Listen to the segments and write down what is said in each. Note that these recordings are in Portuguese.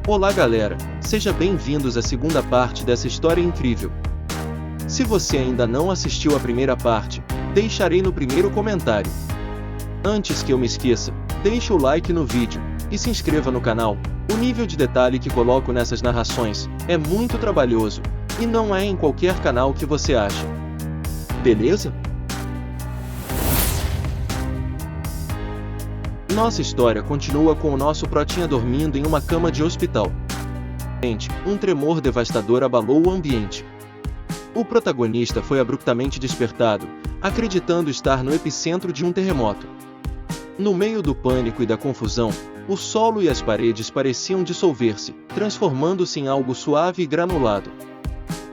Olá galera, seja bem-vindos à segunda parte dessa história incrível. Se você ainda não assistiu à primeira parte, deixarei no primeiro comentário. Antes que eu me esqueça, deixe o like no vídeo, e se inscreva no canal. O nível de detalhe que coloco nessas narrações é muito trabalhoso, e não é em qualquer canal que você acha. Beleza? Nossa história continua com o nosso Protinha dormindo em uma cama de hospital. Um tremor devastador abalou o ambiente. O protagonista foi abruptamente despertado, acreditando estar no epicentro de um terremoto. No meio do pânico e da confusão, o solo e as paredes pareciam dissolver-se, transformando-se em algo suave e granulado.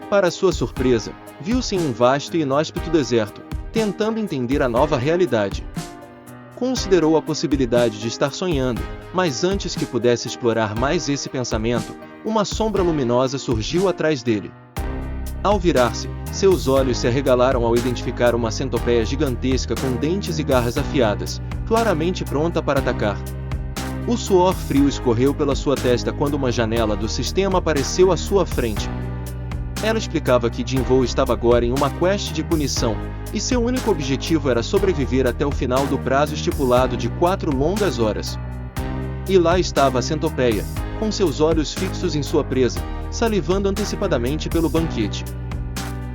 Para sua surpresa, viu-se em um vasto e inóspito deserto, tentando entender a nova realidade. Considerou a possibilidade de estar sonhando, mas antes que pudesse explorar mais esse pensamento, uma sombra luminosa surgiu atrás dele. Ao virar-se, seus olhos se arregalaram ao identificar uma centopeia gigantesca com dentes e garras afiadas, claramente pronta para atacar. O suor frio escorreu pela sua testa quando uma janela do sistema apareceu à sua frente. Ela explicava que Jinvoo estava agora em uma quest de punição, e seu único objetivo era sobreviver até o final do prazo estipulado de 4 longas horas. E lá estava a centopeia, com seus olhos fixos em sua presa, salivando antecipadamente pelo banquete.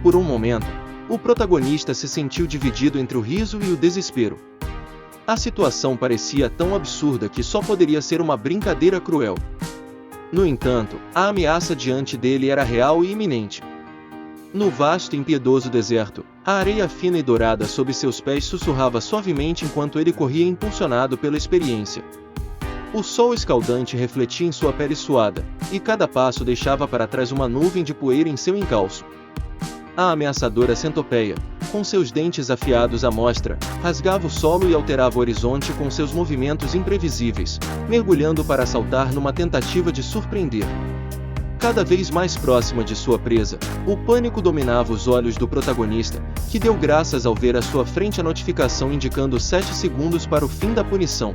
Por um momento, o protagonista se sentiu dividido entre o riso e o desespero. A situação parecia tão absurda que só poderia ser uma brincadeira cruel. No entanto, a ameaça diante dele era real e iminente. No vasto e impiedoso deserto, a areia fina e dourada sob seus pés sussurrava suavemente enquanto ele corria impulsionado pela experiência. O sol escaldante refletia em sua pele suada, e cada passo deixava para trás uma nuvem de poeira em seu encalço. A ameaçadora centopeia, com seus dentes afiados à mostra, rasgava o solo e alterava o horizonte com seus movimentos imprevisíveis, mergulhando para saltar numa tentativa de surpreender. Cada vez mais próxima de sua presa, o pânico dominava os olhos do protagonista, que deu graças ao ver à sua frente a notificação indicando 7 segundos para o fim da punição.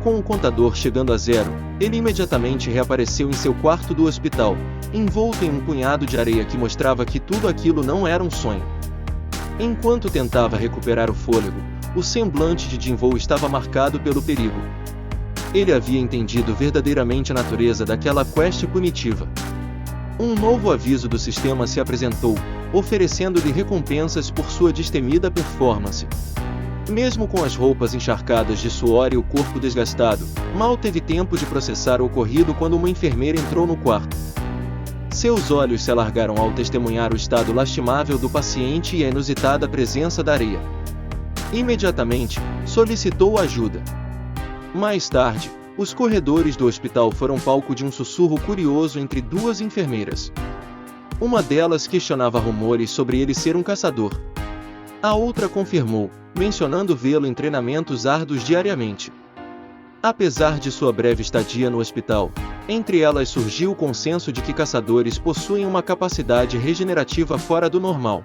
Com o contador chegando a 0, ele imediatamente reapareceu em seu quarto do hospital, envolto em um punhado de areia que mostrava que tudo aquilo não era um sonho. Enquanto tentava recuperar o fôlego, o semblante de Jinvoo estava marcado pelo perigo. Ele havia entendido verdadeiramente a natureza daquela quest punitiva. Um novo aviso do sistema se apresentou, oferecendo-lhe recompensas por sua destemida performance. Mesmo com as roupas encharcadas de suor e o corpo desgastado, mal teve tempo de processar o ocorrido quando uma enfermeira entrou no quarto. Seus olhos se alargaram ao testemunhar o estado lastimável do paciente e a inusitada presença da areia. Imediatamente, solicitou ajuda. Mais tarde, os corredores do hospital foram palco de um sussurro curioso entre 2 enfermeiras. Uma delas questionava rumores sobre ele ser um caçador. A outra confirmou, mencionando vê-lo em treinamentos árduos diariamente. Apesar de sua breve estadia no hospital, entre elas surgiu o consenso de que caçadores possuem uma capacidade regenerativa fora do normal.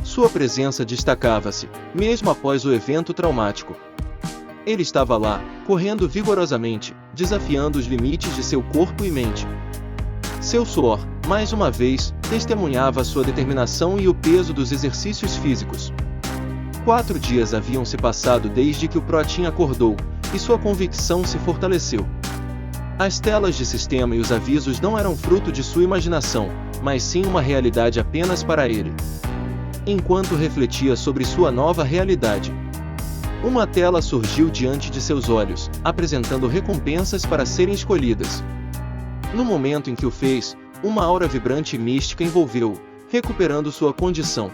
Sua presença destacava-se, mesmo após o evento traumático. Ele estava lá, correndo vigorosamente, desafiando os limites de seu corpo e mente. Seu suor, mais uma vez, testemunhava sua determinação e o peso dos exercícios físicos. 4 dias haviam se passado desde que o Protinha acordou, e sua convicção se fortaleceu. As telas de sistema e os avisos não eram fruto de sua imaginação, mas sim uma realidade apenas para ele. Enquanto refletia sobre sua nova realidade, uma tela surgiu diante de seus olhos, apresentando recompensas para serem escolhidas. No momento em que o fez, uma aura vibrante e mística envolveu-o, recuperando sua condição.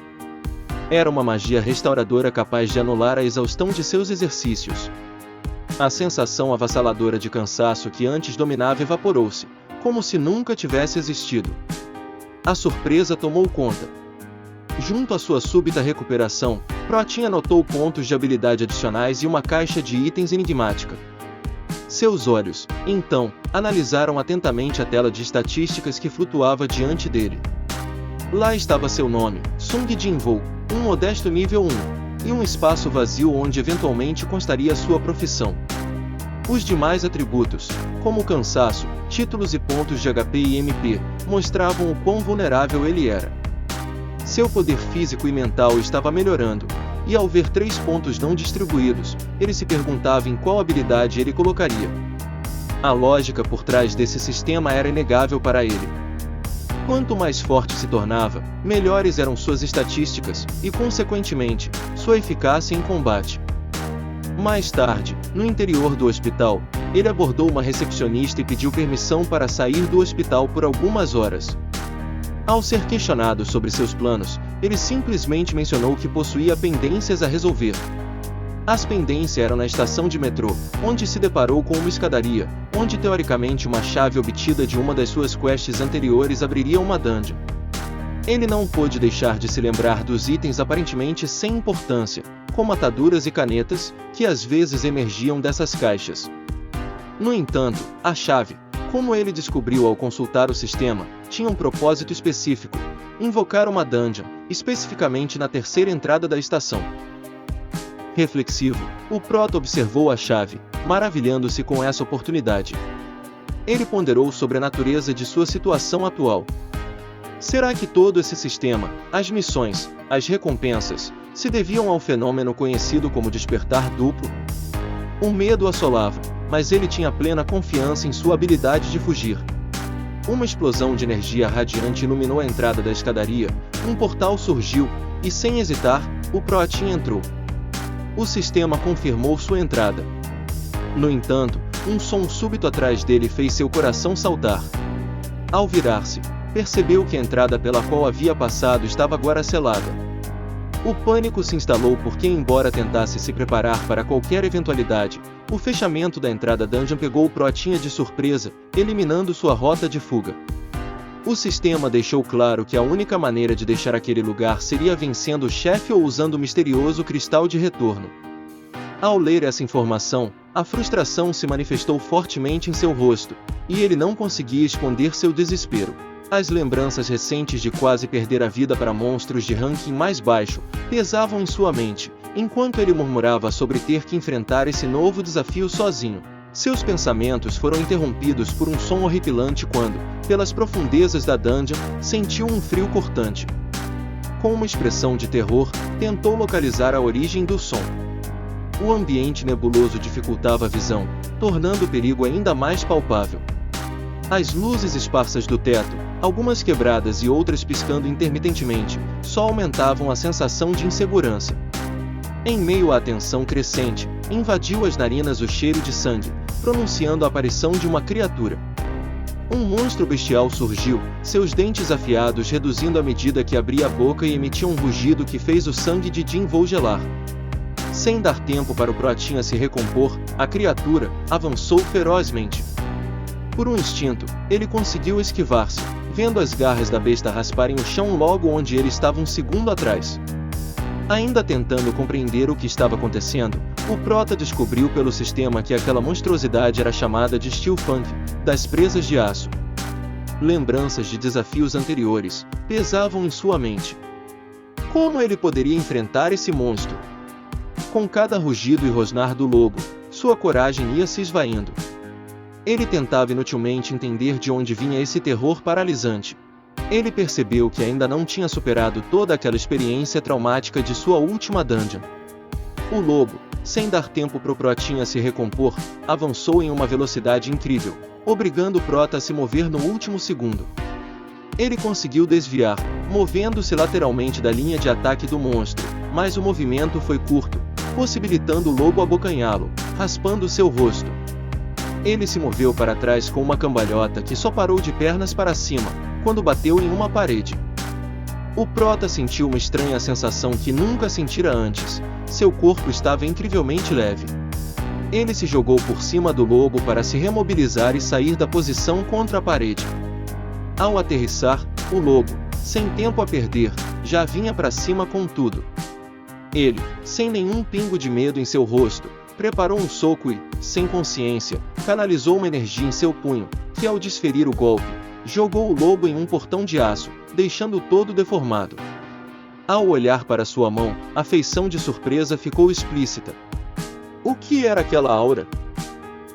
Era uma magia restauradora capaz de anular a exaustão de seus exercícios. A sensação avassaladora de cansaço que antes dominava evaporou-se, como se nunca tivesse existido. A surpresa tomou conta. Junto à sua súbita recuperação, Protinha notou pontos de habilidade adicionais e uma caixa de itens enigmática. Seus olhos, então, analisaram atentamente a tela de estatísticas que flutuava diante dele. Lá estava seu nome, Sung Jinvoo, um modesto nível 1, e um espaço vazio onde eventualmente constaria sua profissão. Os demais atributos, como cansaço, títulos e pontos de HP e MP, mostravam o quão vulnerável ele era. Seu poder físico e mental estava melhorando, e ao ver 3 pontos não distribuídos, ele se perguntava em qual habilidade ele colocaria. A lógica por trás desse sistema era inegável para ele. Quanto mais forte se tornava, melhores eram suas estatísticas, e consequentemente, sua eficácia em combate. Mais tarde, no interior do hospital, ele abordou uma recepcionista e pediu permissão para sair do hospital por algumas horas. Ao ser questionado sobre seus planos, ele simplesmente mencionou que possuía pendências a resolver. As pendências eram na estação de metrô, onde se deparou com uma escadaria, onde teoricamente uma chave obtida de uma das suas quests anteriores abriria uma dungeon. Ele não pôde deixar de se lembrar dos itens aparentemente sem importância, como ataduras e canetas, que às vezes emergiam dessas caixas. No entanto, a chave, como ele descobriu ao consultar o sistema, tinha um propósito específico: invocar uma dungeon, especificamente na terceira entrada da estação. Reflexivo, o Prota observou a chave, maravilhando-se com essa oportunidade. Ele ponderou sobre a natureza de sua situação atual. Será que todo esse sistema, as missões, as recompensas, se deviam ao fenômeno conhecido como despertar duplo? O medo assolava, mas ele tinha plena confiança em sua habilidade de fugir. Uma explosão de energia radiante iluminou a entrada da escadaria, um portal surgiu, e sem hesitar, o Protinha entrou. O sistema confirmou sua entrada. No entanto, um som súbito atrás dele fez seu coração saltar. Ao virar-se, percebeu que a entrada pela qual havia passado estava agora selada. O pânico se instalou porque, embora tentasse se preparar para qualquer eventualidade, o fechamento da entrada dungeon pegou o Protinha de surpresa, eliminando sua rota de fuga. O sistema deixou claro que a única maneira de deixar aquele lugar seria vencendo o chefe ou usando o misterioso cristal de retorno. Ao ler essa informação, a frustração se manifestou fortemente em seu rosto, e ele não conseguia esconder seu desespero. As lembranças recentes de quase perder a vida para monstros de ranking mais baixo pesavam em sua mente, enquanto ele murmurava sobre ter que enfrentar esse novo desafio sozinho. Seus pensamentos foram interrompidos por um som horripilante quando, pelas profundezas da dungeon, sentiu um frio cortante. Com uma expressão de terror, tentou localizar a origem do som. O ambiente nebuloso dificultava a visão, tornando o perigo ainda mais palpável. As luzes esparsas do teto, algumas quebradas e outras piscando intermitentemente, só aumentavam a sensação de insegurança. Em meio à tensão crescente, invadiu as narinas o cheiro de sangue, pronunciando a aparição de uma criatura. Um monstro bestial surgiu, seus dentes afiados reduzindo à medida que abria a boca e emitia um rugido que fez o sangue de Jin Vou gelar. Sem dar tempo para o Protinha se recompor, a criatura avançou ferozmente. Por um instinto, ele conseguiu esquivar-se, vendo as garras da besta rasparem o chão logo onde ele estava um segundo atrás. Ainda tentando compreender o que estava acontecendo, o Prota descobriu pelo sistema que aquela monstruosidade era chamada de Steel Fang, das presas de aço. Lembranças de desafios anteriores pesavam em sua mente. Como ele poderia enfrentar esse monstro? Com cada rugido e rosnar do lobo, sua coragem ia se esvaindo. Ele tentava inutilmente entender de onde vinha esse terror paralisante. Ele percebeu que ainda não tinha superado toda aquela experiência traumática de sua última dungeon. O lobo, sem dar tempo para o Protinha se recompor, avançou em uma velocidade incrível, obrigando o Prota a se mover no último segundo. Ele conseguiu desviar, movendo-se lateralmente da linha de ataque do monstro, mas o movimento foi curto, possibilitando o lobo abocanhá-lo, raspando seu rosto. Ele se moveu para trás com uma cambalhota que só parou de pernas para cima, quando bateu em uma parede. O Prota sentiu uma estranha sensação que nunca sentira antes. Seu corpo estava incrivelmente leve. Ele se jogou por cima do lobo para se remobilizar e sair da posição contra a parede. Ao aterrissar, o lobo, sem tempo a perder, já vinha para cima com tudo. Ele, sem nenhum pingo de medo em seu rosto, preparou um soco e, sem consciência, canalizou uma energia em seu punho, que ao desferir o golpe, jogou o lobo em um portão de aço, deixando-o todo deformado. Ao olhar para sua mão, a feição de surpresa ficou explícita. O que era aquela aura?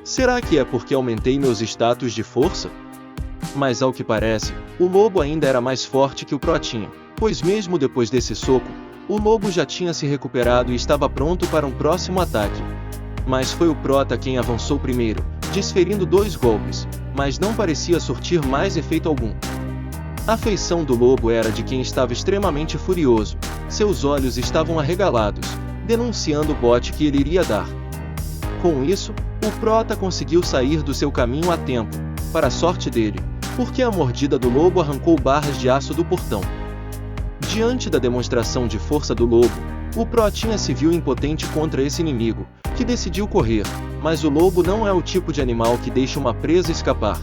Será que é porque aumentei meus status de força? Mas ao que parece, o lobo ainda era mais forte que o Protinha, pois mesmo depois desse soco, o lobo já tinha se recuperado e estava pronto para um próximo ataque. Mas foi o Prota quem avançou primeiro, desferindo 2 golpes, mas não parecia surtir mais efeito algum. A feição do lobo era de quem estava extremamente furioso, seus olhos estavam arregalados, denunciando o bote que ele iria dar. Com isso, o Prota conseguiu sair do seu caminho a tempo, para a sorte dele, porque a mordida do lobo arrancou barras de aço do portão. Diante da demonstração de força do lobo, o Protinha se viu impotente contra esse inimigo, que decidiu correr, mas o lobo não é o tipo de animal que deixa uma presa escapar.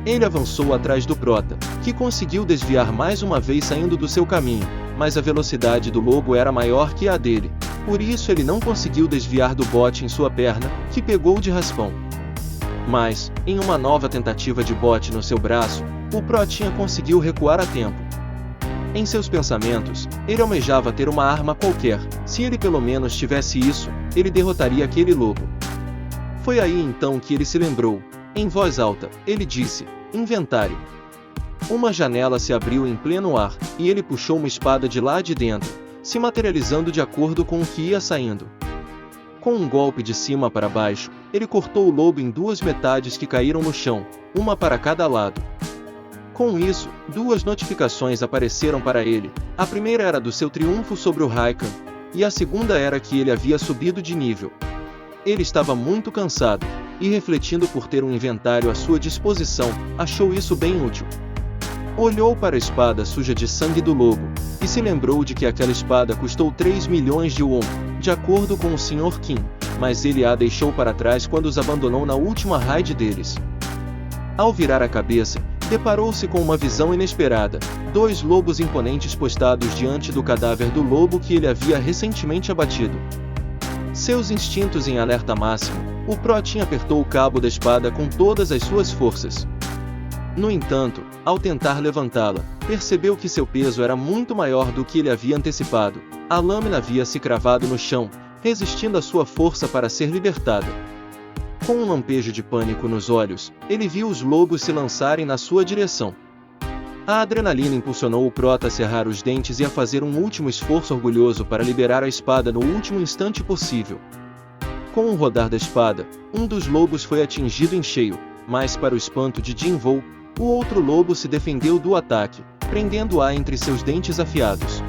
Ele avançou atrás do Prota, que conseguiu desviar mais uma vez saindo do seu caminho, mas a velocidade do lobo era maior que a dele, por isso ele não conseguiu desviar do bote em sua perna, que pegou de raspão. Mas, em uma nova tentativa de bote no seu braço, o Protinha conseguiu recuar a tempo. Em seus pensamentos, ele almejava ter uma arma qualquer, se ele pelo menos tivesse isso, ele derrotaria aquele lobo. Foi aí então que ele se lembrou. Em voz alta, ele disse: inventário. Uma janela se abriu em pleno ar, e ele puxou uma espada de lá de dentro, se materializando de acordo com o que ia saindo. Com um golpe de cima para baixo, ele cortou o lobo em 2 metades que caíram no chão, uma para cada lado. Com isso, 2 notificações apareceram para ele. A primeira era do seu triunfo sobre o Raikkonen, e a segunda era que ele havia subido de nível. Ele estava muito cansado, e refletindo por ter um inventário à sua disposição, achou isso bem útil. Olhou para a espada suja de sangue do lobo, e se lembrou de que aquela espada custou 3 milhões de won, de acordo com o Sr. Kim, mas ele a deixou para trás quando os abandonou na última raid deles. Ao virar a cabeça, deparou-se com uma visão inesperada: 2 lobos imponentes postados diante do cadáver do lobo que ele havia recentemente abatido. Seus instintos em alerta máximo, o Protinha apertou o cabo da espada com todas as suas forças. No entanto, ao tentar levantá-la, percebeu que seu peso era muito maior do que ele havia antecipado. A lâmina havia se cravado no chão, resistindo à sua força para ser libertada. Com um lampejo de pânico nos olhos, ele viu os lobos se lançarem na sua direção. A adrenalina impulsionou o Prota a cerrar os dentes e a fazer um último esforço orgulhoso para liberar a espada no último instante possível. Com o rodar da espada, um dos lobos foi atingido em cheio, mas para o espanto de Jinvou, o outro lobo se defendeu do ataque, prendendo-a entre seus dentes afiados.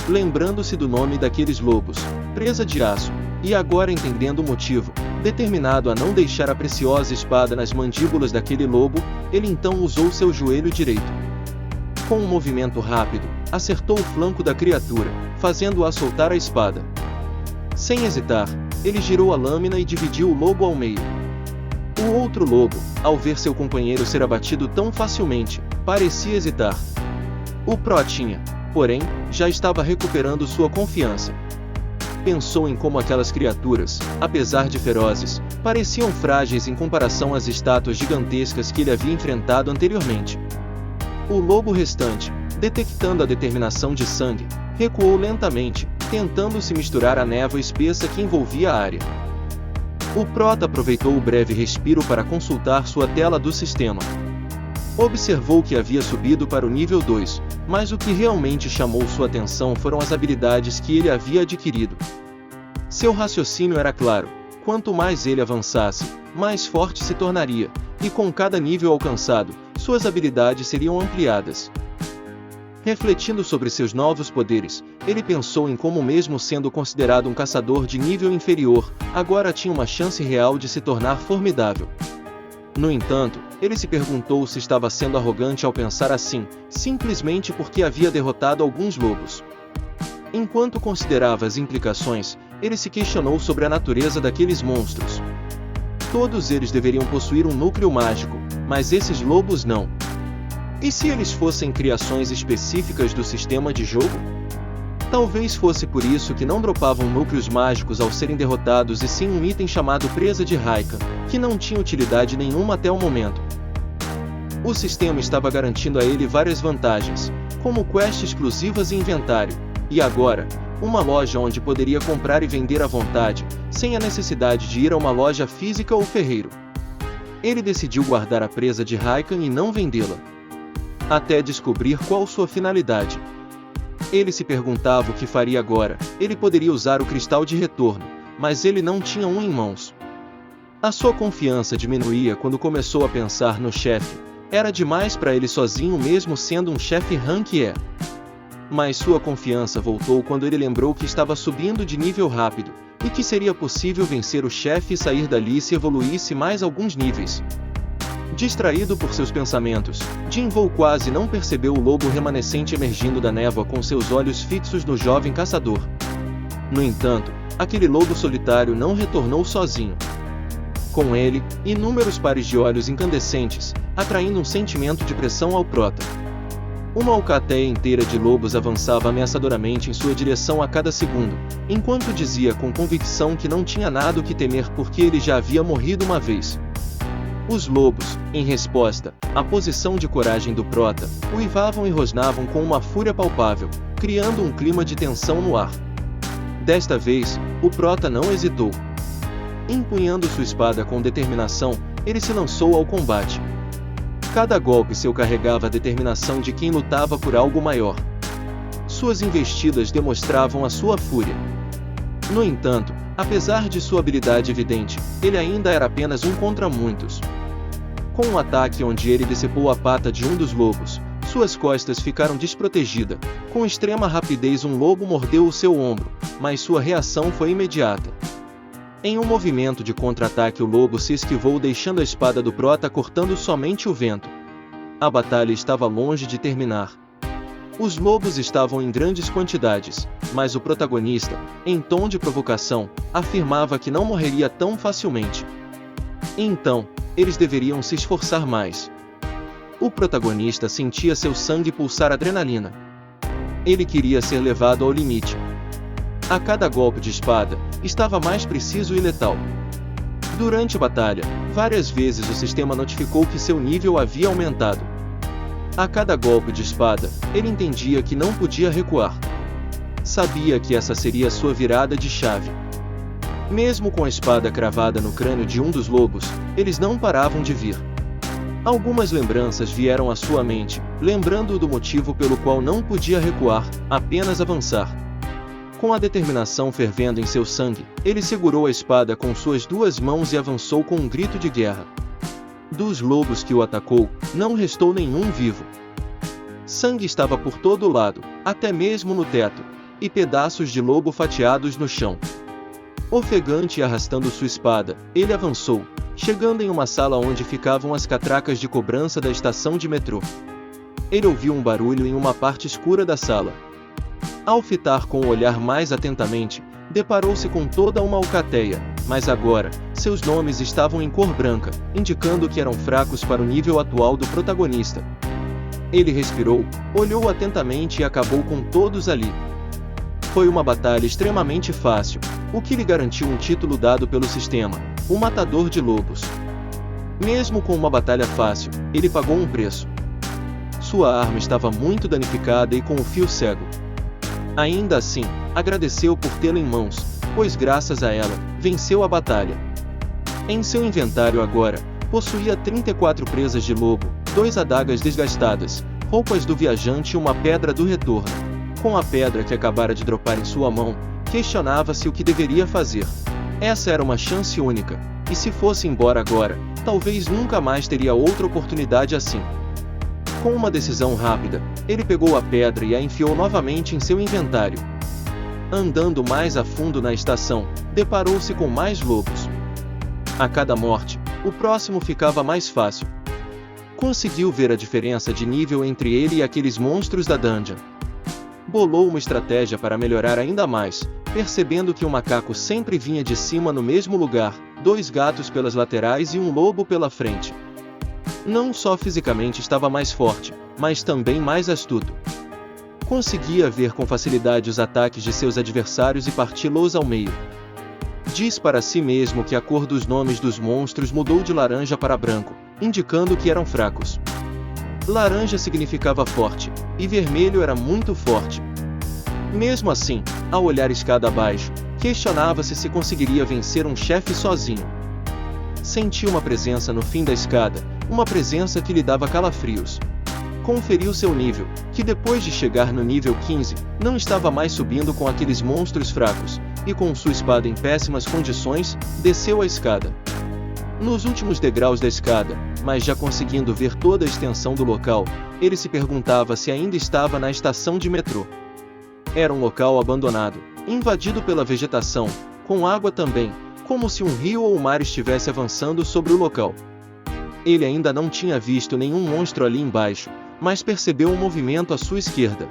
Lembrando-se do nome daqueles lobos, presa de aço, e agora entendendo o motivo, determinado a não deixar a preciosa espada nas mandíbulas daquele lobo, ele então usou seu joelho direito. Com um movimento rápido, acertou o flanco da criatura, fazendo-a soltar a espada. Sem hesitar, ele girou a lâmina e dividiu o lobo ao meio. O outro lobo, ao ver seu companheiro ser abatido tão facilmente, parecia hesitar. O Protinha, porém, já estava recuperando sua confiança. Pensou em como aquelas criaturas, apesar de ferozes, pareciam frágeis em comparação às estátuas gigantescas que ele havia enfrentado anteriormente. O lobo restante, detectando a determinação de sangue, recuou lentamente, tentando se misturar à névoa espessa que envolvia a área. O Prota aproveitou o breve respiro para consultar sua tela do sistema. Observou que havia subido para o nível 2, mas o que realmente chamou sua atenção foram as habilidades que ele havia adquirido. Seu raciocínio era claro: quanto mais ele avançasse, mais forte se tornaria, e com cada nível alcançado, suas habilidades seriam ampliadas. Refletindo sobre seus novos poderes, ele pensou em como, mesmo sendo considerado um caçador de nível inferior, agora tinha uma chance real de se tornar formidável. No entanto, ele se perguntou se estava sendo arrogante ao pensar assim, simplesmente porque havia derrotado alguns lobos. Enquanto considerava as implicações, ele se questionou sobre a natureza daqueles monstros. Todos eles deveriam possuir um núcleo mágico, mas esses lobos não. E se eles fossem criações específicas do sistema de jogo? Talvez fosse por isso que não dropavam núcleos mágicos ao serem derrotados e sim um item chamado Presa de Raikkonen, que não tinha utilidade nenhuma até o momento. O sistema estava garantindo a ele várias vantagens, como quests exclusivas e inventário, e agora, uma loja onde poderia comprar e vender à vontade, sem a necessidade de ir a uma loja física ou ferreiro. Ele decidiu guardar a presa de Raikan e não vendê-la, até descobrir qual sua finalidade. Ele se perguntava o que faria agora. Ele poderia usar o cristal de retorno, mas ele não tinha um em mãos. A sua confiança diminuía quando começou a pensar no chefe. Era demais para ele sozinho, mesmo sendo um chefe rank E. Mas sua confiança voltou quando ele lembrou que estava subindo de nível rápido, e que seria possível vencer o chefe e sair dali se evoluísse mais alguns níveis. Distraído por seus pensamentos, Jinvoo quase não percebeu o lobo remanescente emergindo da névoa com seus olhos fixos no jovem caçador. No entanto, aquele lobo solitário não retornou sozinho. Com ele, inúmeros pares de olhos incandescentes, atraindo um sentimento de pressão ao prota. Uma alcateia inteira de lobos avançava ameaçadoramente em sua direção a cada segundo, enquanto dizia com convicção que não tinha nada o que temer porque ele já havia morrido uma vez. Os lobos, em resposta à posição de coragem do prota, uivavam e rosnavam com uma fúria palpável, criando um clima de tensão no ar. Desta vez, o prota não hesitou. Empunhando sua espada com determinação, ele se lançou ao combate. Cada golpe seu carregava a determinação de quem lutava por algo maior. Suas investidas demonstravam a sua fúria. No entanto, apesar de sua habilidade evidente, ele ainda era apenas um contra muitos. Com um ataque onde ele decepou a pata de um dos lobos, suas costas ficaram desprotegidas. Com extrema rapidez um lobo mordeu o seu ombro, mas sua reação foi imediata. Em um movimento de contra-ataque o lobo se esquivou deixando a espada do prota cortando somente o vento. A batalha estava longe de terminar. Os lobos estavam em grandes quantidades, mas o protagonista, em tom de provocação, afirmava que não morreria tão facilmente. Então, eles deveriam se esforçar mais. O protagonista sentia seu sangue pulsar adrenalina. Ele queria ser levado ao limite. A cada golpe de espada, estava mais preciso e letal. Durante a batalha, várias vezes o sistema notificou que seu nível havia aumentado. A cada golpe de espada, ele entendia que não podia recuar. Sabia que essa seria sua virada de chave. Mesmo com a espada cravada no crânio de um dos lobos, eles não paravam de vir. Algumas lembranças vieram à sua mente, lembrando-o do motivo pelo qual não podia recuar, apenas avançar. Com a determinação fervendo em seu sangue, ele segurou a espada com suas duas mãos e avançou com um grito de guerra. Dos lobos que o atacou, não restou nenhum vivo. Sangue estava por todo lado, até mesmo no teto, e pedaços de lobo fatiados no chão. Ofegante e arrastando sua espada, ele avançou, chegando em uma sala onde ficavam as catracas de cobrança da estação de metrô. Ele ouviu um barulho em uma parte escura da sala. Ao fitar com o olhar mais atentamente, deparou-se com toda uma alcateia, mas agora, seus nomes estavam em cor branca, indicando que eram fracos para o nível atual do protagonista. Ele respirou, olhou atentamente e acabou com todos ali. Foi uma batalha extremamente fácil, o que lhe garantiu um título dado pelo sistema, o Matador de Lobos. Mesmo com uma batalha fácil, ele pagou um preço. Sua arma estava muito danificada e com o fio cego. Ainda assim, agradeceu por tê-la em mãos, pois graças a ela, venceu a batalha. Em seu inventário agora, possuía 34 presas de lobo, 2 adagas desgastadas, roupas do viajante e uma pedra do retorno. Com a pedra que acabara de dropar em sua mão, questionava-se o que deveria fazer. Essa era uma chance única, e se fosse embora agora, talvez nunca mais teria outra oportunidade assim. Com uma decisão rápida, ele pegou a pedra e a enfiou novamente em seu inventário. Andando mais a fundo na estação, deparou-se com mais lobos. A cada morte, o próximo ficava mais fácil. Conseguiu ver a diferença de nível entre ele e aqueles monstros da dungeon. Bolou uma estratégia para melhorar ainda mais, percebendo que o macaco sempre vinha de cima no mesmo lugar, 2 gatos pelas laterais e um lobo pela frente. Não só fisicamente estava mais forte, mas também mais astuto. Conseguia ver com facilidade os ataques de seus adversários e parti-los ao meio. Diz para si mesmo que a cor dos nomes dos monstros mudou de laranja para branco, indicando que eram fracos. Laranja significava forte, e vermelho era muito forte. Mesmo assim, ao olhar escada abaixo, Questionava-se se conseguiria vencer um chefe sozinho. Sentiu uma presença no fim da escada, uma presença que lhe dava calafrios. Conferiu seu nível, que depois de chegar no nível 15, não estava mais subindo com aqueles monstros fracos, e com sua espada em péssimas condições, desceu a escada. Nos últimos degraus da escada, mas já conseguindo ver toda a extensão do local, ele se perguntava se ainda estava na estação de metrô. Era um local abandonado, invadido pela vegetação, com água também, como se um rio ou mar estivesse avançando sobre o local. Ele ainda não tinha visto nenhum monstro ali embaixo, mas percebeu um movimento à sua esquerda.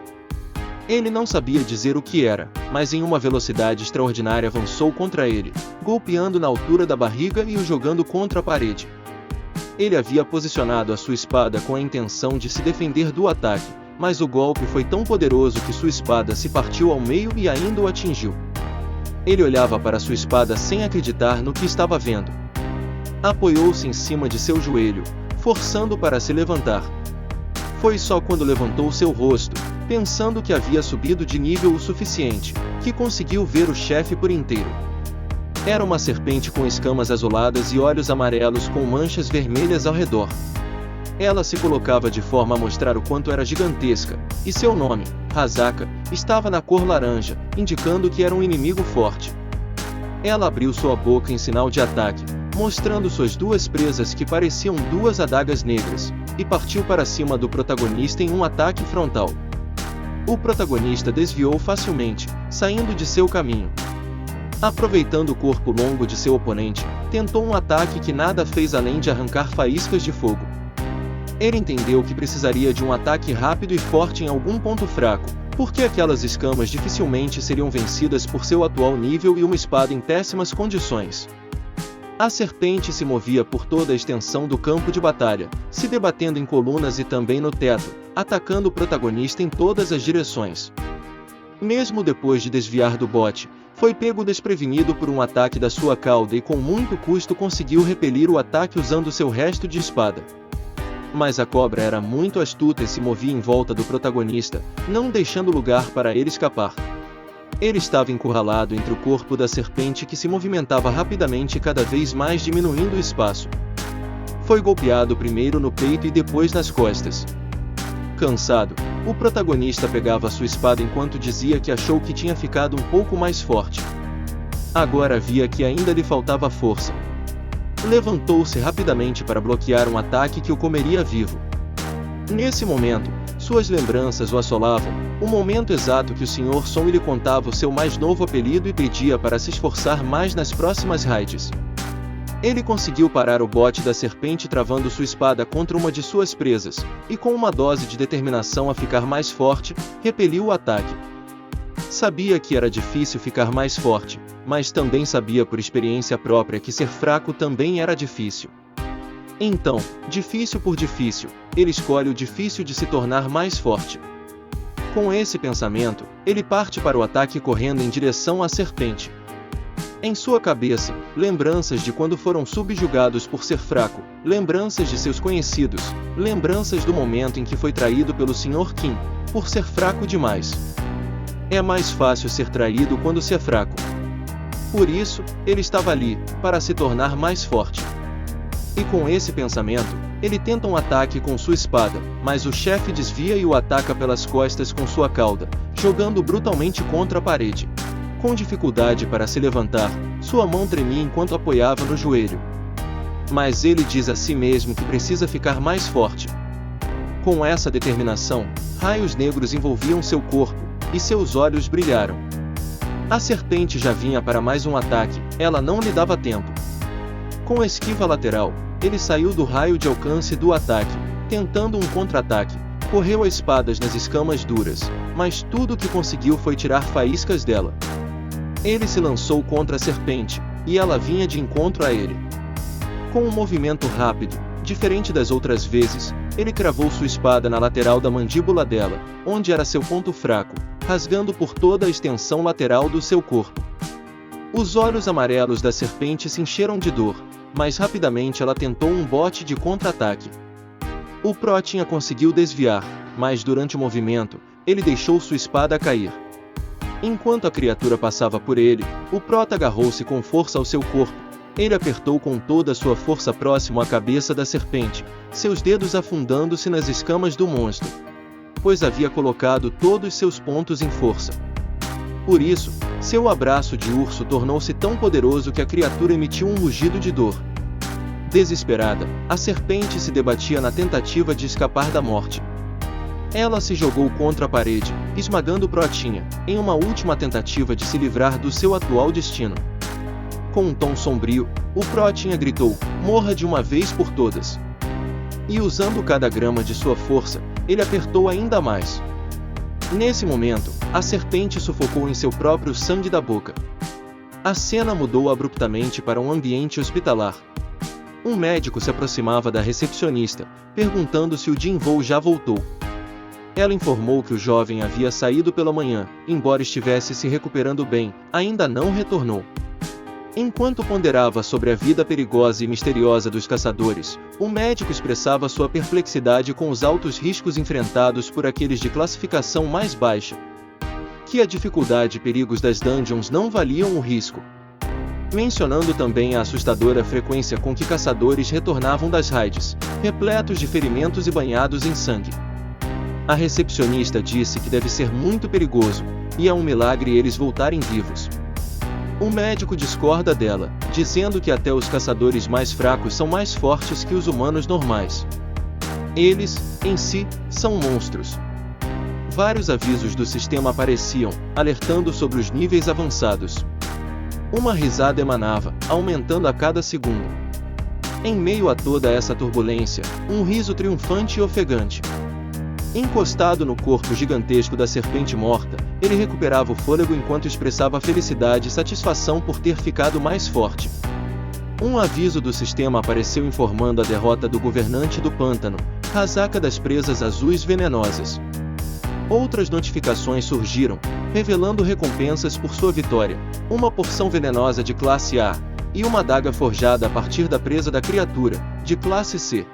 Ele não sabia dizer o que era, mas em uma velocidade extraordinária avançou contra ele, golpeando na altura da barriga e o jogando contra a parede. Ele havia posicionado a sua espada com a intenção de se defender do ataque, mas o golpe foi tão poderoso que sua espada se partiu ao meio e ainda o atingiu. Ele olhava para sua espada sem acreditar no que estava vendo. Apoiou-se em cima de seu joelho, forçando para se levantar. Foi só quando levantou seu rosto, pensando que havia subido de nível o suficiente, que conseguiu ver o chefe por inteiro. Era uma serpente com escamas azuladas e olhos amarelos com manchas vermelhas ao redor. Ela se colocava de forma a mostrar o quanto era gigantesca, e seu nome, Hazaka, estava na cor laranja, indicando que era um inimigo forte. Ela abriu sua boca em sinal de ataque, mostrando suas duas presas que pareciam duas adagas negras, e partiu para cima do protagonista em um ataque frontal. O protagonista desviou facilmente, saindo de seu caminho. Aproveitando o corpo longo de seu oponente, tentou um ataque que nada fez além de arrancar faíscas de fogo. Ele entendeu que precisaria de um ataque rápido e forte em algum ponto fraco, porque aquelas escamas dificilmente seriam vencidas por seu atual nível e uma espada em péssimas condições. A serpente se movia por toda a extensão do campo de batalha, se debatendo em colunas e também no teto, atacando o protagonista em todas as direções. Mesmo depois de desviar do bote, foi pego desprevenido por um ataque da sua cauda e com muito custo conseguiu repelir o ataque usando seu resto de espada. Mas a cobra era muito astuta e se movia em volta do protagonista, não deixando lugar para ele escapar. Ele estava encurralado entre o corpo da serpente que se movimentava rapidamente e cada vez mais diminuindo o espaço. Foi golpeado primeiro no peito e depois nas costas. Cansado, o protagonista pegava sua espada enquanto dizia que achou que tinha ficado um pouco mais forte. Agora via que ainda lhe faltava força. Levantou-se rapidamente para bloquear um ataque que o comeria vivo. Nesse momento, suas lembranças o assolavam, o momento exato que o Sr. Som lhe contava o seu mais novo apelido e pedia para se esforçar mais nas próximas raids. Ele conseguiu parar o bote da serpente travando sua espada contra uma de suas presas, e com uma dose de determinação a ficar mais forte, repeliu o ataque. Sabia que era difícil ficar mais forte, mas também sabia por experiência própria que ser fraco também era difícil. Então, difícil por difícil, ele escolhe o difícil de se tornar mais forte. Com esse pensamento, ele parte para o ataque correndo em direção à serpente. Em sua cabeça, lembranças de quando foram subjugados por ser fraco, lembranças de seus conhecidos, lembranças do momento em que foi traído pelo Sr. Kim, por ser fraco demais. É mais fácil ser traído quando se é fraco. Por isso, ele estava ali, para se tornar mais forte. E com esse pensamento, ele tenta um ataque com sua espada, mas o chefe desvia e o ataca pelas costas com sua cauda, jogando brutalmente contra a parede. Com dificuldade para se levantar, sua mão tremia enquanto apoiava no joelho. Mas ele diz a si mesmo que precisa ficar mais forte. Com essa determinação, raios negros envolviam seu corpo, e seus olhos brilharam. A serpente já vinha para mais um ataque, ela não lhe dava tempo. Com a esquiva lateral, ele saiu do raio de alcance do ataque, tentando um contra-ataque, correu as espadas nas escamas duras, mas tudo o que conseguiu foi tirar faíscas dela. Ele se lançou contra a serpente, e ela vinha de encontro a ele. Com um movimento rápido, diferente das outras vezes, ele cravou sua espada na lateral da mandíbula dela, onde era seu ponto fraco, rasgando por toda a extensão lateral do seu corpo. Os olhos amarelos da serpente se encheram de dor, mas rapidamente ela tentou um bote de contra-ataque. O Protinha conseguiu desviar, mas durante o movimento, ele deixou sua espada cair. Enquanto a criatura passava por ele, o Prota agarrou-se com força ao seu corpo. Ele apertou com toda a sua força próximo à cabeça da serpente, seus dedos afundando-se nas escamas do monstro, pois havia colocado todos seus pontos em força. Por isso, seu abraço de urso tornou-se tão poderoso que a criatura emitiu um rugido de dor. Desesperada, a serpente se debatia na tentativa de escapar da morte. Ela se jogou contra a parede, esmagando Protinha, em uma última tentativa de se livrar do seu atual destino. Com um tom sombrio, o Protinha gritou: "Morra de uma vez por todas!" E usando cada grama de sua força, ele apertou ainda mais. Nesse momento, a serpente sufocou em seu próprio sangue da boca. A cena mudou abruptamente para um ambiente hospitalar. Um médico se aproximava da recepcionista, perguntando se o Jinvou já voltou. Ela informou que o jovem havia saído pela manhã, embora estivesse se recuperando bem, ainda não retornou. Enquanto ponderava sobre a vida perigosa e misteriosa dos caçadores, o médico expressava sua perplexidade com os altos riscos enfrentados por aqueles de classificação mais baixa. Que a dificuldade e perigos das dungeons não valiam o risco. Mencionando também a assustadora frequência com que caçadores retornavam das raids, repletos de ferimentos e banhados em sangue. A recepcionista disse que deve ser muito perigoso, e é um milagre eles voltarem vivos. O médico discorda dela, dizendo que até os caçadores mais fracos são mais fortes que os humanos normais. Eles, em si, são monstros. Vários avisos do sistema apareciam, alertando sobre os níveis avançados. Uma risada emanava, aumentando a cada segundo. Em meio a toda essa turbulência, um riso triunfante e ofegante. Encostado no corpo gigantesco da serpente morta, ele recuperava o fôlego enquanto expressava felicidade e satisfação por ter ficado mais forte. Um aviso do sistema apareceu informando a derrota do governante do pântano, Hazaka das presas azuis venenosas. Outras notificações surgiram, revelando recompensas por sua vitória, uma porção venenosa de classe A, e uma adaga forjada a partir da presa da criatura, de classe C.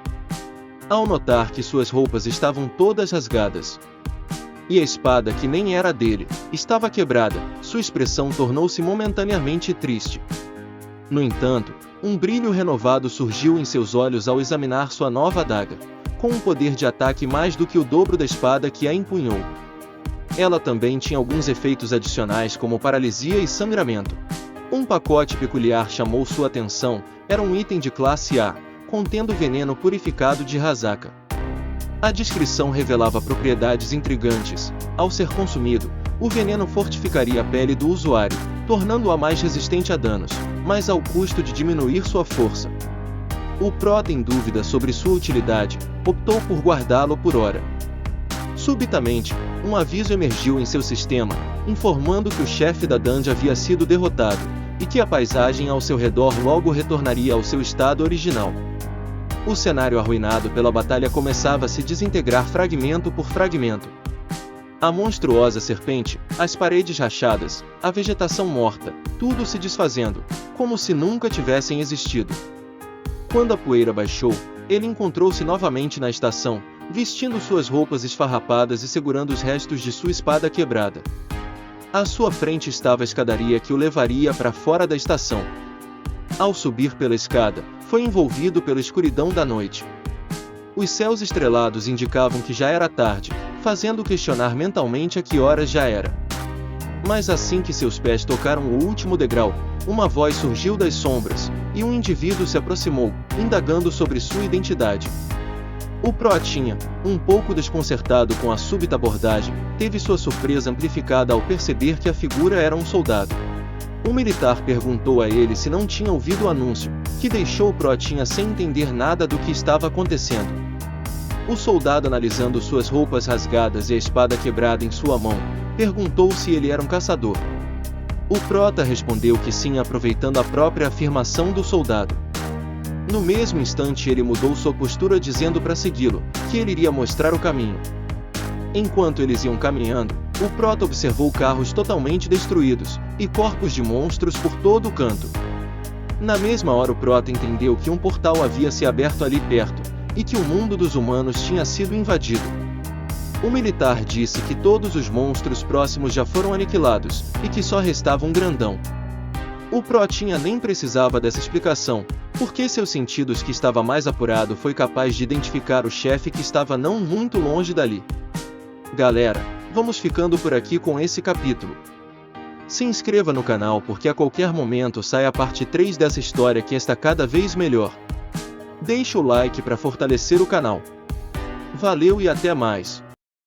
Ao notar que suas roupas estavam todas rasgadas, e a espada, que nem era dele, estava quebrada, sua expressão tornou-se momentaneamente triste. No entanto, um brilho renovado surgiu em seus olhos ao examinar sua nova adaga, com um poder de ataque mais do que o dobro da espada que a empunhou. Ela também tinha alguns efeitos adicionais como paralisia e sangramento. Um pacote peculiar chamou sua atenção, era um item de classe A, contendo veneno purificado de Hazaka. A descrição revelava propriedades intrigantes. Ao ser consumido, o veneno fortificaria a pele do usuário, tornando-a mais resistente a danos, mas ao custo de diminuir sua força. O Prota, em dúvida sobre sua utilidade, optou por guardá-lo por hora. Subitamente, um aviso emergiu em seu sistema, informando que o chefe da dungeon havia sido derrotado, e que a paisagem ao seu redor logo retornaria ao seu estado original. O cenário arruinado pela batalha começava a se desintegrar fragmento por fragmento. A monstruosa serpente, as paredes rachadas, a vegetação morta, tudo se desfazendo, como se nunca tivessem existido. Quando a poeira baixou, ele encontrou-se novamente na estação, vestindo suas roupas esfarrapadas e segurando os restos de sua espada quebrada. À sua frente estava a escadaria que o levaria para fora da estação. Ao subir pela escada, foi envolvido pela escuridão da noite. Os céus estrelados indicavam que já era tarde, fazendo questionar mentalmente a que horas já era. Mas assim que seus pés tocaram o último degrau, uma voz surgiu das sombras, e um indivíduo se aproximou, indagando sobre sua identidade. O Protinha, um pouco desconcertado com a súbita abordagem, teve sua surpresa amplificada ao perceber que a figura era um soldado. O militar perguntou a ele se não tinha ouvido o anúncio, que deixou o Protinha sem entender nada do que estava acontecendo. O soldado, analisando suas roupas rasgadas e a espada quebrada em sua mão, perguntou se ele era um caçador. O Prota respondeu que sim, aproveitando a própria afirmação do soldado. No mesmo instante ele mudou sua postura, dizendo para segui-lo, que ele iria mostrar o caminho. Enquanto eles iam caminhando, o Prota observou carros totalmente destruídos, e corpos de monstros por todo o canto. Na mesma hora o Prota entendeu que um portal havia se aberto ali perto, e que o mundo dos humanos tinha sido invadido. O militar disse que todos os monstros próximos já foram aniquilados, e que só restava um grandão. O Protinha nem precisava dessa explicação, porque seus sentidos que estava mais apurado foi capaz de identificar o chefe que estava não muito longe dali. Galera, vamos ficando por aqui com esse capítulo. Se inscreva no canal porque a qualquer momento sai a parte 3 dessa história que está cada vez melhor. Deixe o like para fortalecer o canal. Valeu e até mais!